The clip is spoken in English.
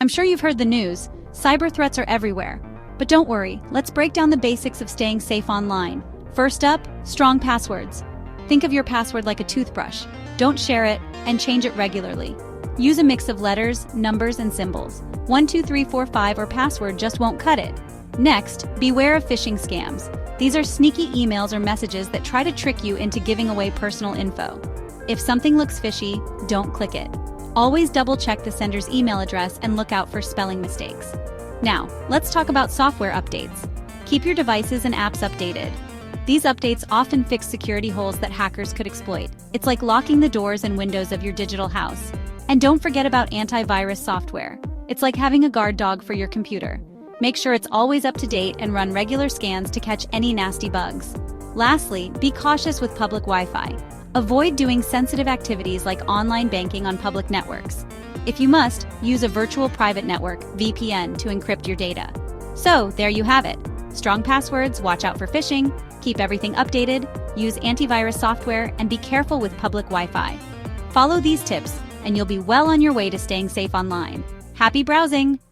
I'm sure you've heard the news. Cyber threats are everywhere. But don't worry, let's break down the basics of staying safe online. First up, strong passwords. Think of your password like a toothbrush. Don't share it, and change it regularly. Use a mix of letters, numbers, and symbols. 1, 2, 3, 4, 5 or password just won't cut it. Next, beware of phishing scams. These are sneaky emails or messages that try to trick you into giving away personal info. If something looks fishy, don't click it. Always double-check the sender's email address and look out for spelling mistakes. Now, let's talk about software updates. Keep your devices and apps updated. These updates often fix security holes that hackers could exploit. It's like locking the doors and windows of your digital house. And don't forget about antivirus software. It's like having a guard dog for your computer. Make sure it's always up to date and run regular scans to catch any nasty bugs. Lastly, be cautious with public Wi-Fi. Avoid doing sensitive activities like online banking on public networks. If you must, use a virtual private network, VPN, to encrypt your data. So, there you have it. Strong passwords, watch out for phishing, keep everything updated, use antivirus software, and be careful with public Wi-Fi. Follow these tips, and you'll be well on your way to staying safe online. Happy browsing!